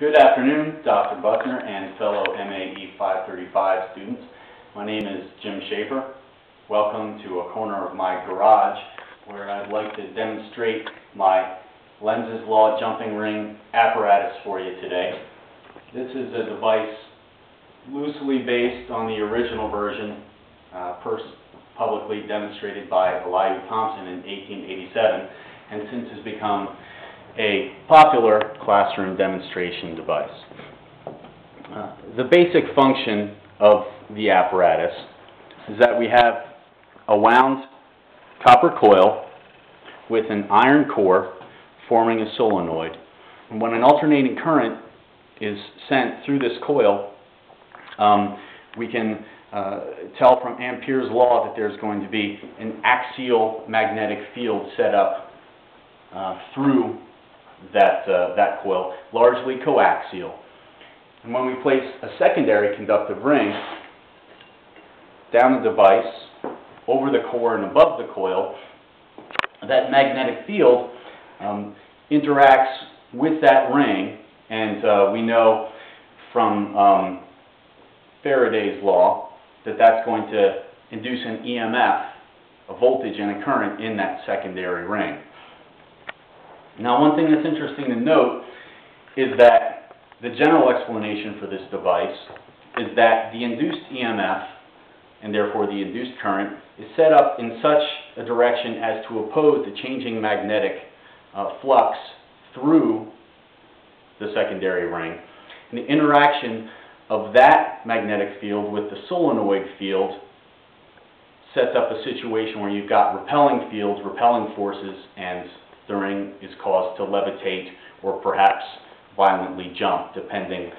Good afternoon, Dr. Buckner and fellow MAE535 students. My name is Jim Schaefer. Welcome to a corner of my garage where I'd like to demonstrate my Lenz's Law jumping ring apparatus for you today. This is a device loosely based on the original version, first publicly demonstrated by Elihu Thompson in 1887, and since has become a popular classroom demonstration device. The basic function of the apparatus is that we have a wound copper coil with an iron core forming a solenoid. And when an alternating current is sent through this coil, we can tell from Ampere's law that there's going to be an axial magnetic field set up through that coil, largely coaxial. And when we place a secondary conductive ring down the device, over the core and above the coil, that magnetic field interacts with that ring, and we know from Faraday's law that that's going to induce an EMF, a voltage and a current in that secondary ring. Now, one thing that's interesting to note is that the general explanation for this device is that the induced EMF, and therefore the induced current, is set up in such a direction as to oppose the changing magnetic flux through the secondary ring. And the interaction of that magnetic field with the solenoid field sets up a situation where you've got repelling fields, repelling forces, and the ring is caused to levitate or perhaps violently jump, depending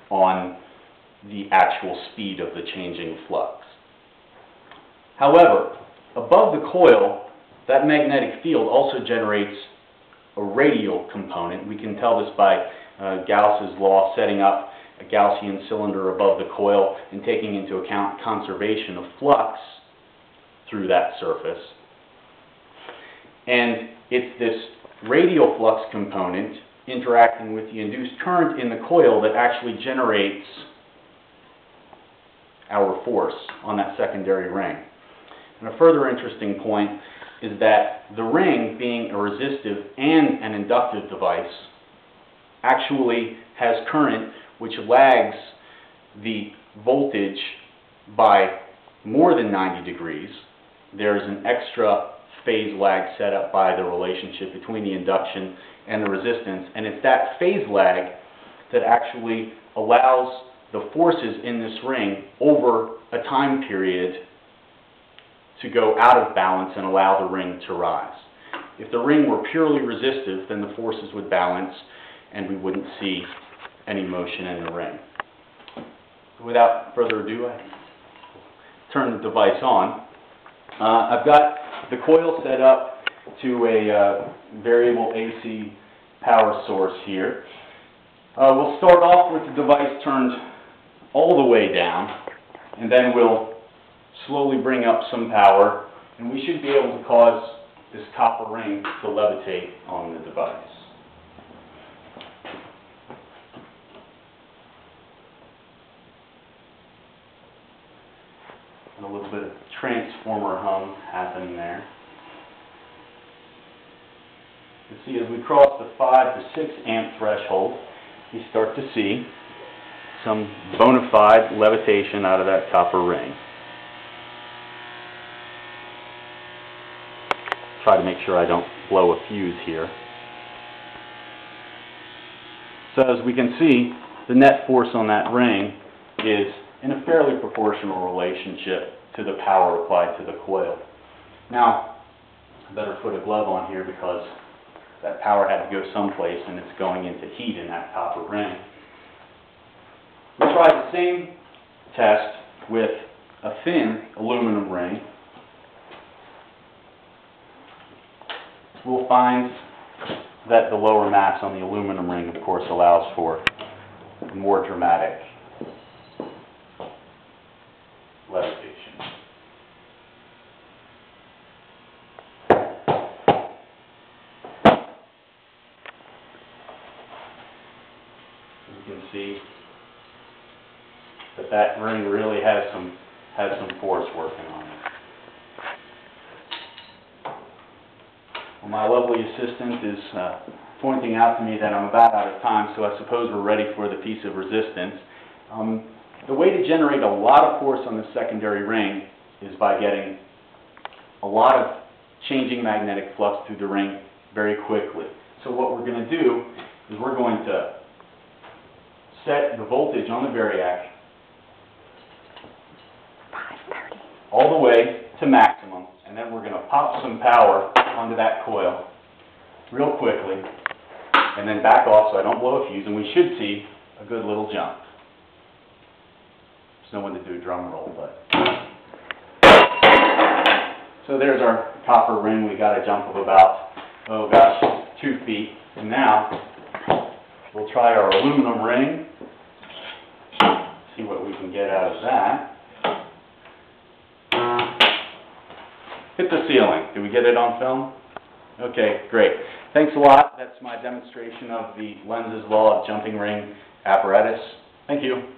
on the actual speed of the changing flux. However, above the coil, that magnetic field also generates a radial component. We can tell this by Gauss's law, setting up a Gaussian cylinder above the coil and taking into account conservation of flux through that surface. And it's this radial flux component interacting with the induced current in the coil that actually generates our force on that secondary ring. And a further interesting point is that the ring, being a resistive and an inductive device, actually has current which lags the voltage by more than 90 degrees. There's an extra phase lag set up by the relationship between the induction and the resistance, and it's that phase lag that actually allows the forces in this ring over a time period to go out of balance and allow the ring to rise. If the ring were purely resistive, then the forces would balance and we wouldn't see any motion in the ring. Without further ado, I turn the device on. I've got the coil set up to a variable AC power source here. We'll start off with the device turned all the way down, and then we'll slowly bring up some power, and we should be able to cause this copper ring to levitate on the device. And a little bit of transformer hum happening there. You can see as we cross the 5 to 6 amp threshold, we start to see some bona fide levitation out of that copper ring. Try to make sure I don't blow a fuse here. So as we can see, the net force on that ring is in a fairly proportional relationship to the power applied to the coil. Now, I better put a glove on here because that power had to go someplace and it's going into heat in that copper ring. We try the same test with a thin aluminum ring. We'll find that the lower mass on the aluminum ring, of course, allows for more dramatic levitation. can see that that ring really has some force working on it. Well, my lovely assistant is pointing out to me that I'm about out of time, so I suppose we're ready for the piece of resistance. The way to generate a lot of force on the secondary ring is by getting a lot of changing magnetic flux through the ring very quickly. So what we're going to do is we're going to set the voltage on the variac all the way to maximum, and then we're going to pop some power onto that coil real quickly, and then back off so I don't blow a fuse, and we should see a good little jump. There's no one to do a drum roll, but... So there's our copper ring. We got a jump of about, 2 feet. And now, we'll try our aluminum ring, see what we can get out of that. Hit the ceiling. Did we get it on film? Okay, great. Thanks a lot. That's my demonstration of the Lenz's law of jumping ring apparatus. Thank you.